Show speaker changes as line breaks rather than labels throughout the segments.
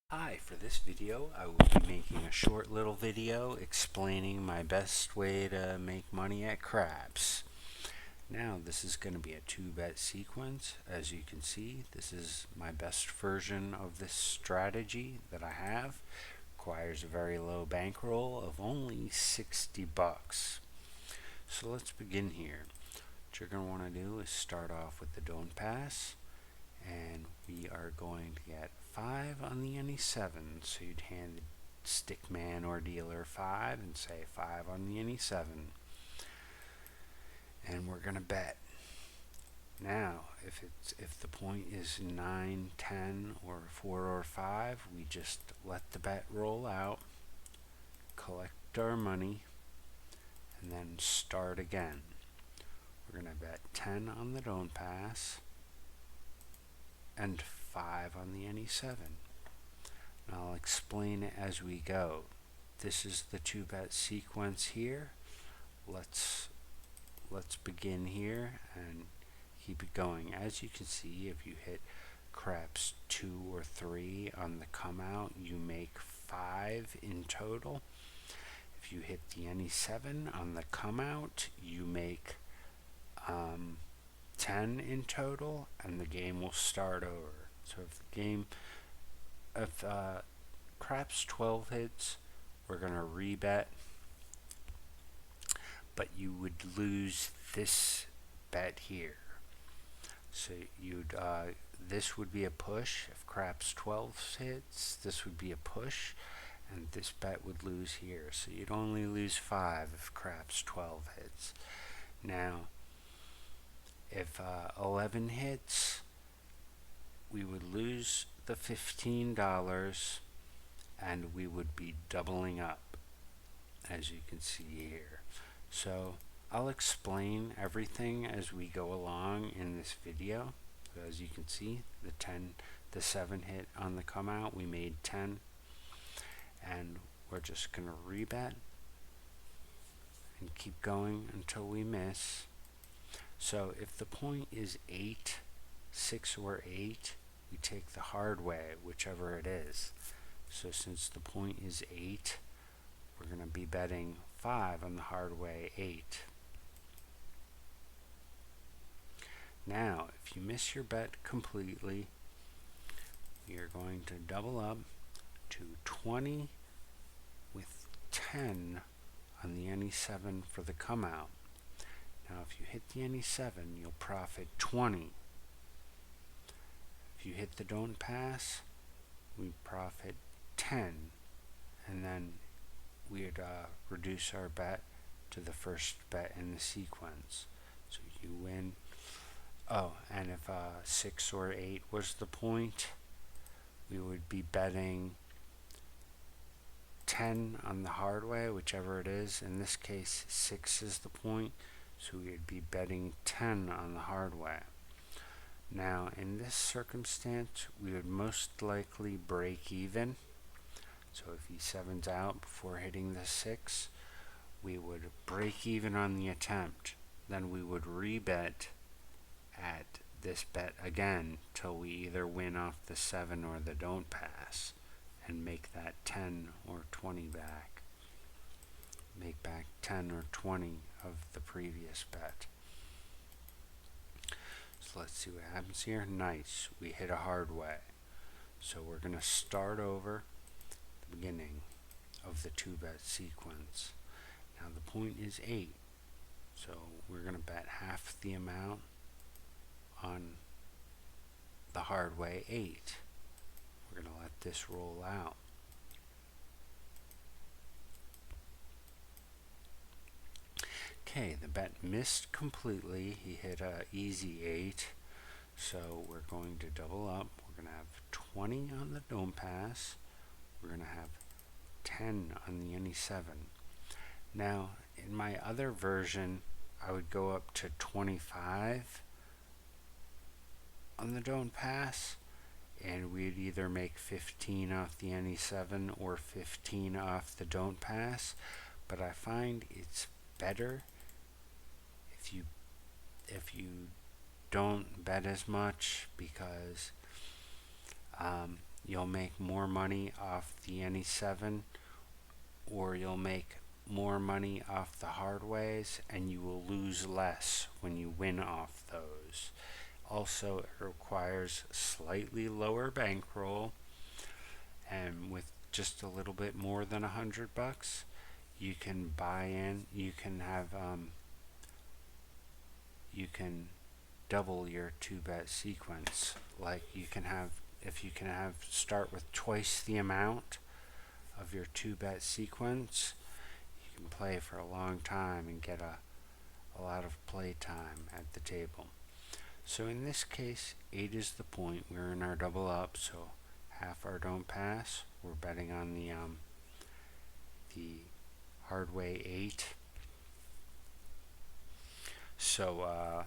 Hi, for this video I will be making a short little video explaining my best way to make money at craps. Now this is going to be a 2-bet sequence. As you can see, this is my best version of this strategy that I have. Requires a very low bankroll of only 60 bucks. So let's begin here. What you're going to want to do is start off with the don't pass, and we are going to get 5 on the any 7. So you'd hand the stick man or dealer 5 and say 5 on the any 7. And we're going to bet. Now, if the point is 9, 10, or 4 or 5, we just let the bet roll out, collect our money, and then start again. We're going to bet 10 on the don't pass and 5 on the any 7. And I'll explain it as we go. This is the 2-bet sequence here. Let's begin here and keep it going. As you can see, if you hit craps 2 or 3 on the come out, you make 5 in total. If you hit the any 7 on the come out, you make 10 in total, and the game will start over. So if craps 12 hits, we're going to rebet, but you would lose this bet here. So this would be a push. If craps 12 hits, this would be a push, and this bet would lose here. So you'd only lose 5 if craps 12 hits. Now, if 11 hits, we would lose the $15, and we would be doubling up, as you can see here. So I'll explain everything as we go along in this video. So as you can see, the 7 hit on the come out, we made 10, and we're just going to rebet and keep going until we miss. So if the point is 8, 6 or 8, we take the hard way, whichever it is. So since the point is 8, we're going to be betting 5 on the hard way, 8. Now, if you miss your bet completely, you're going to double up to 20 with 10 on the any 7 for the come out. Now, if you hit the any 7, you'll profit 20. If you hit the don't pass, we profit 10, and then we'd reduce our bet to the first bet in the sequence. So you win. Oh, and if 6 or 8 was the point, we would be betting 10 on the hard way, whichever it is. In this case, 6 is the point, so we would be betting 10 on the hard way. Now, in this circumstance, we would most likely break even. So if E7's out before hitting the 6, we would break even on the attempt. Then we would rebet at this bet again till we either win off the 7 or the don't pass and make that 10 or 20 back. Make back 10 or 20 of the previous bet. So let's see what happens here. Nice, we hit a hard way. So we're going to start over the beginning of the 2-bet sequence. Now the point is 8, so we're going to bet half the amount on the hard way, 8. We're going to let this roll out. Okay, the bet missed completely. He hit a easy 8, so we're going to double up. We're going to have 20 on the don't pass. We're going to have 10 on the any 7. Now, in my other version, I would go up to 25 on the don't pass, and we'd either make 15 off the any 7 or 15 off the don't pass. But I find it's better if you don't bet as much, because you'll make more money off the any 7, or you'll make more money off the hard ways, and you will lose less when you win off those. Also, it requires slightly lower bankroll, and with just a little bit more than $100, you can buy in. You can have you can double your 2-bet sequence. Like you can have, if you can have start with twice the amount of your 2-bet sequence, you can play for a long time and get a lot of play time at the table. So in this case, 8 is the point. We're in our double up, so half our don't pass. We're betting on the hard way 8. So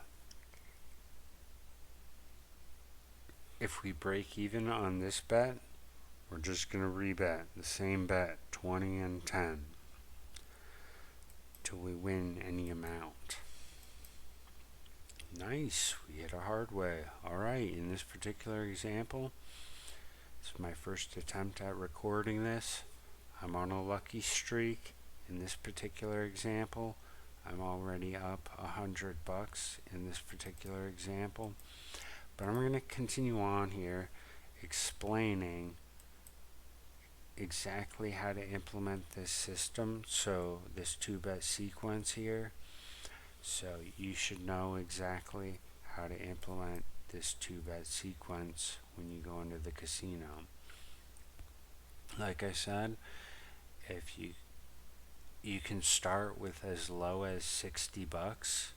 if we break even on this bet, we're just going to rebet the same bet, 20 and 10, till we win any amount. Nice, we hit a hard way. Alright, in this particular example, this is my first attempt at recording this. I'm on a lucky streak. In this particular example, I'm already up $100 in this particular example. But I'm going to continue on here explaining exactly how to implement this system. So this 2-bet sequence here. So you should know exactly how to implement this 2-bet sequence when you go into the casino. Like I said, if you can start with as low as $60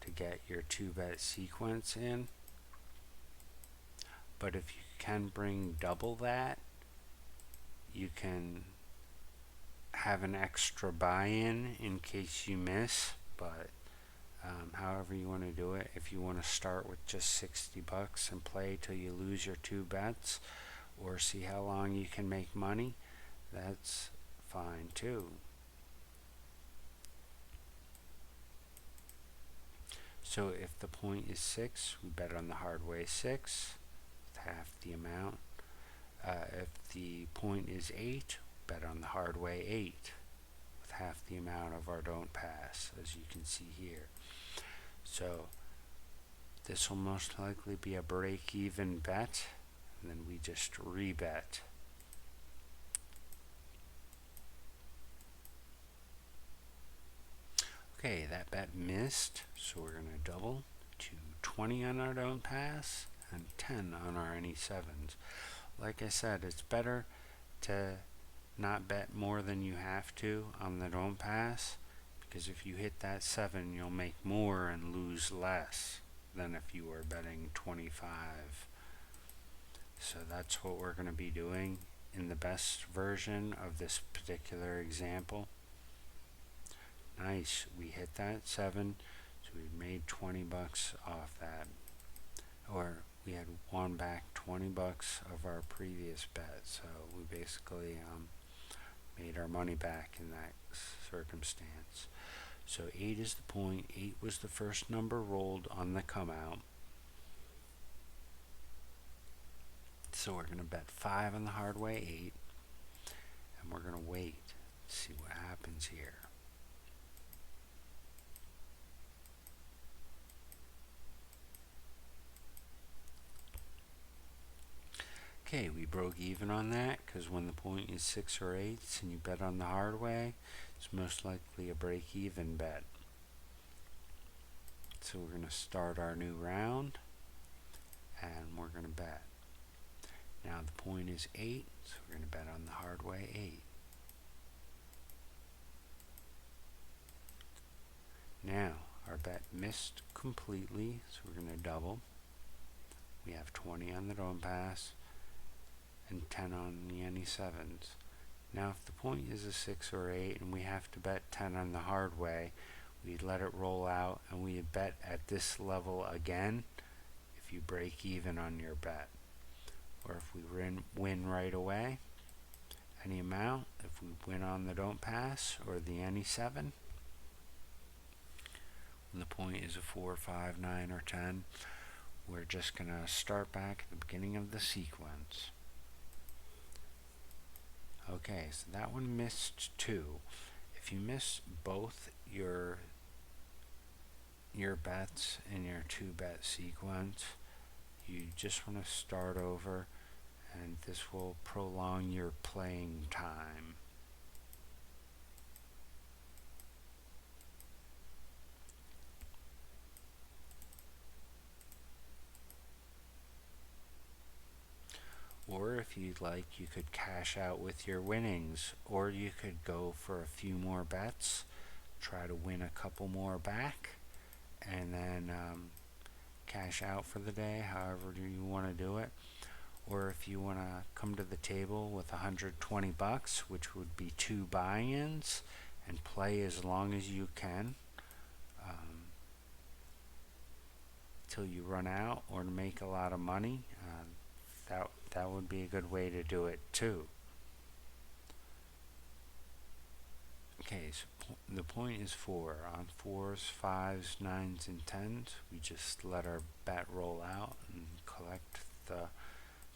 to get your 2-bet sequence in. But if you can bring double that, you can have an extra buy-in in case you miss. But however you want to do it, if you want to start with just $60 and play till you lose your 2 bets, or see how long you can make money, that's fine too. So if the point is 6, we bet on the hard way 6 with half the amount. If the point is 8, bet on the hard way 8 with half the amount of our don't pass, as you can see here. So this will most likely be a break-even bet, and then we just rebet. Okay, that bet missed, so we're going to double to 20 on our don't pass and 10 on our any 7s. Like I said, it's better to not bet more than you have to on the don't pass, because if you hit that 7, you'll make more and lose less than if you were betting 25. So that's what we're going to be doing in the best version of this particular example. Nice, we hit that 7, so we made $20 off that, or we had won back $20 of our previous bet. So we basically made our money back in that circumstance. So 8 is the point. 8 was the first number rolled on the come out. So we're going to bet 5 on the hard way 8, and we're going to wait to see what happens here. Okay, we broke even on that, because when the point is 6 or 8 and you bet on the hard way, it's most likely a break-even bet. So we're going to start our new round, and we're going to bet. Now the point is 8, so we're going to bet on the hard way 8. Now our bet missed completely, so we're going to double. We have 20 on the don't pass and 10 on the any 7s. Now if the point is a 6 or 8 and we have to bet 10 on the hard way, we let it roll out and we bet at this level again if you break even on your bet. Or if we win right away, any amount, if we win on the don't pass or the any 7, when the point is a 4, 5, 9, or 10, we're just going to start back at the beginning of the sequence. Okay, so that one missed 2. If you miss both your bets in your 2-bet sequence, you just want to start over, and this will prolong your playing time. Or if you'd like, you could cash out with your winnings, or you could go for a few more bets, try to win a couple more back, and then cash out for the day, however you want to do it. Or if you want to come to the table with $120, which would be 2 buy-ins, and play as long as you can till you run out, or to make a lot of money. That would be a good way to do it too. Okay, so the point is 4. On 4s, 5s, 9s, and 10s, we just let our bet roll out and collect the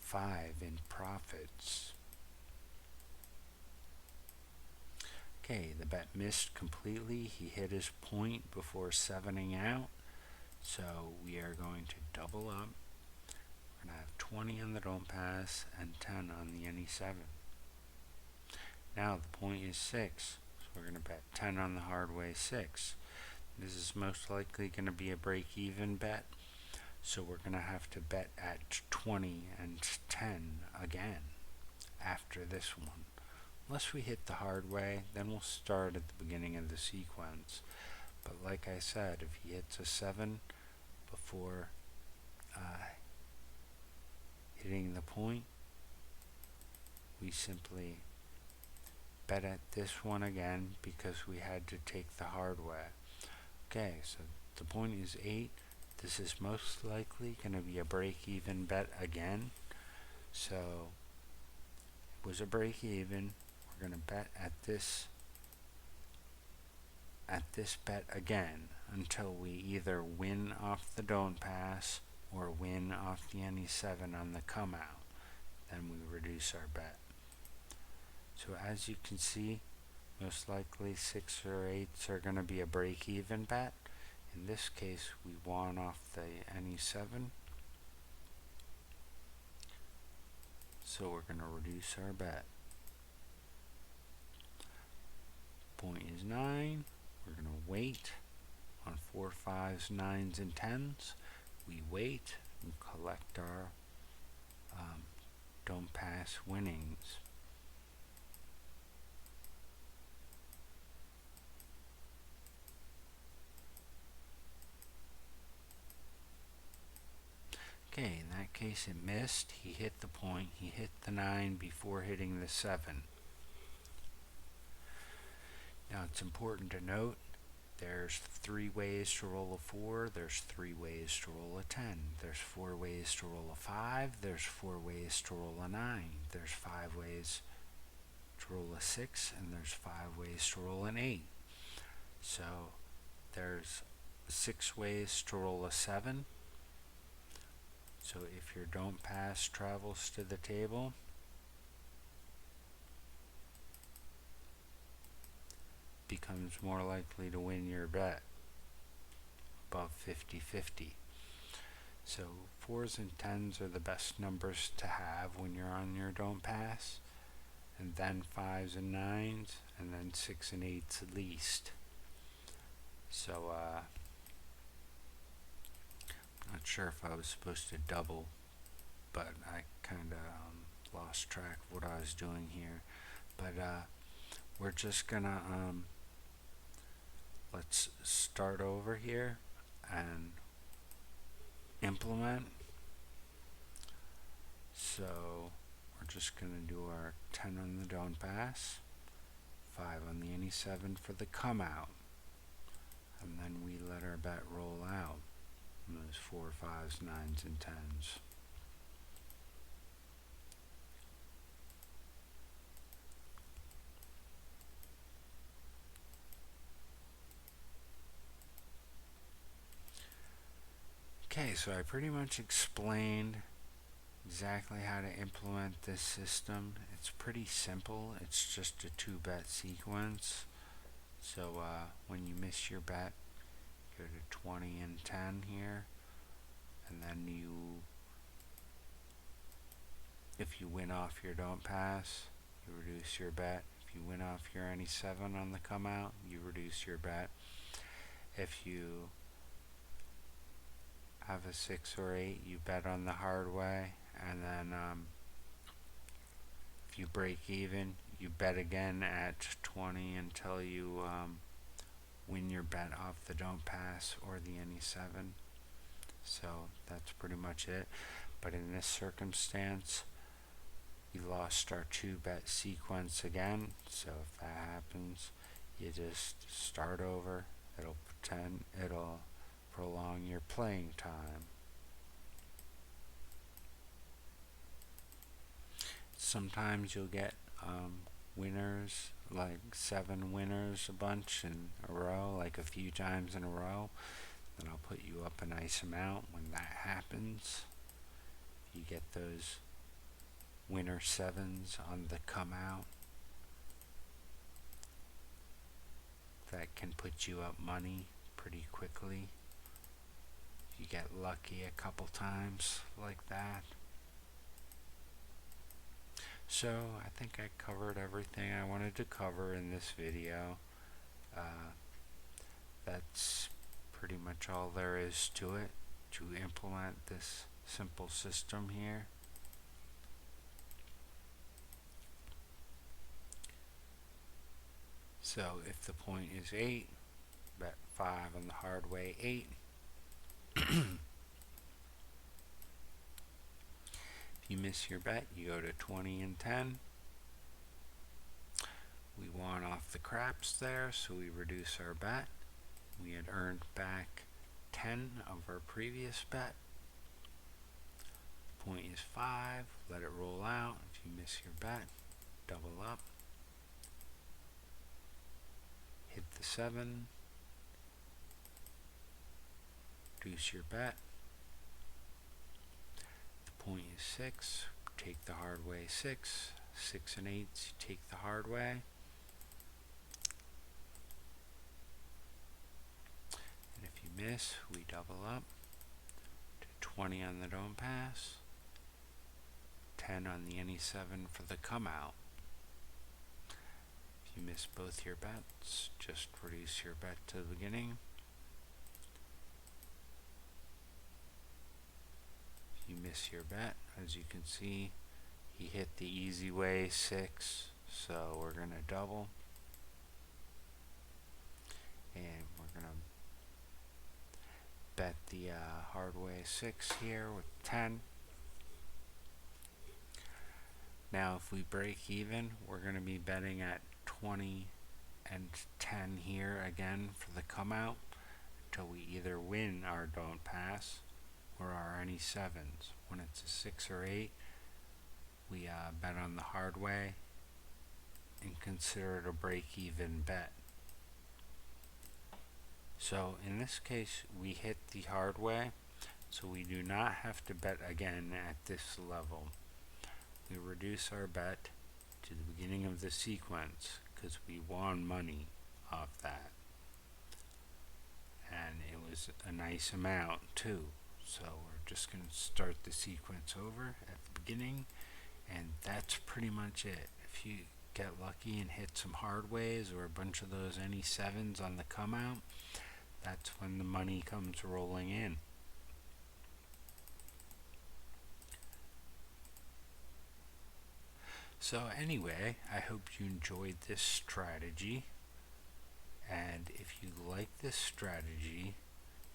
5 in profits. Okay, the bet missed completely. He hit his point before 7ing out, so we are going to double up. We're going to have 20 on the don't pass and 10 on the any 7. Now the point is 6, so we're going to bet 10 on the hard way 6. This is most likely going to be a break-even bet, so we're going to have to bet at 20 and 10 again after this one. Unless we hit the hard way, then we'll start at the beginning of the sequence. But like I said, if he hits a 7 before hitting the point, we simply bet at this one again because we had to take the hard way. Okay, so the point is 8. This is most likely going to be a break-even bet again. So it was a break-even. We're going to bet at this bet again until we either win off the don't pass or win off the any 7 on the come out. Then we reduce our bet. So as you can see, most likely 6 or 8s are going to be a break-even bet. In this case, we won off the any 7. So we're going to reduce our bet. Point is 9. We're going to wait on 4, 5s, 9s, and 10s. We wait and collect our don't pass winnings. Okay, in that case it missed. He hit the point. He hit the 9 before hitting the 7. Now it's important to note there's 3 ways to roll a 4, there's 3 ways to roll a 10, there's 4 ways to roll a 5, there's 4 ways to roll a 9, there's 5 ways to roll a 6, and there's 5 ways to roll an 8. So there's 6 ways to roll a 7. So if your don't pass travels to the table, becomes more likely to win your bet above 50-50. So 4s and 10s are the best numbers to have when you're on your don't pass, and then 5s and 9s, and then 6 and 8s at least. So not sure if I was supposed to double, but I kind of lost track of what I was doing here. But we're just gonna let's start over here and implement. So we're just gonna do our 10 on the don't pass, 5 on the any 7 for the come out, and then we let our bet roll out. And those 4, 5s, 9s, and 10s. Okay, so I pretty much explained exactly how to implement this system. It's pretty simple. It's just a 2-bet sequence. So when you miss your bet, go to 20 and 10 here, and then if you win off your don't pass, you reduce your bet. If you win off your any 7 on the come out, you reduce your bet. If you have a 6 or 8, you bet on the hard way, and then if you break even, you bet again at 20 until you win your bet off the don't pass or the any 7. So that's pretty much it. But in this circumstance, we lost our 2-bet sequence again. So if that happens, you just start over. It'll prolong your playing time. Sometimes you'll get winners, like 7 winners a bunch in a row, like a few times in a row. Then I'll put you up a nice amount when that happens. You get those winner 7s on the come out. That can put you up money pretty quickly. You get lucky a couple times like that. So I think I covered everything I wanted to cover in this video. That's pretty much all there is to it, to implement this simple system here. So if the point is 8, bet 5 on the hard way 8. If you miss your bet, you go to 20 and 10. We won off the craps there, so we reduce our bet. We had earned back 10 of our previous bet. The point is 5. Let it roll out. If you miss your bet, double up. Hit the 7. Reduce your bet. The point is 6. Take the hard way 6. 6 and 8s, you take the hard way. And if you miss, we double up to 20 on the don't pass, 10 on the any 7 for the come out. If you miss both your bets, just reduce your bet to the beginning. If you miss your bet, as you can see, he hit the easy way 6, so we're going to double. And we're going to bet the hard way 6 here with 10. Now if we break even, we're going to be betting at 20 and 10 here again for the come out until we either win our don't pass or our any 7s. When it's a 6 or 8, we bet on the hard way and consider it a break-even bet. So in this case, we hit the hard way, so we do not have to bet again at this level. We reduce our bet to the beginning of the sequence because we won money off that. And it was a nice amount too. So we're just going to start the sequence over at the beginning, and that's pretty much it. If you get lucky and hit some hard ways or a bunch of those any 7s on the come out, that's when the money comes rolling in. So anyway, I hope you enjoyed this strategy, and if you like this strategy,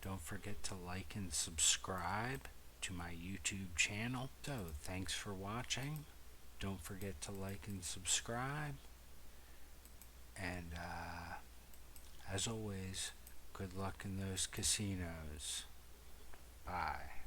don't forget to like and subscribe to my YouTube channel. So thanks for watching. Don't forget to like and subscribe, and as always, good luck in those casinos. Bye.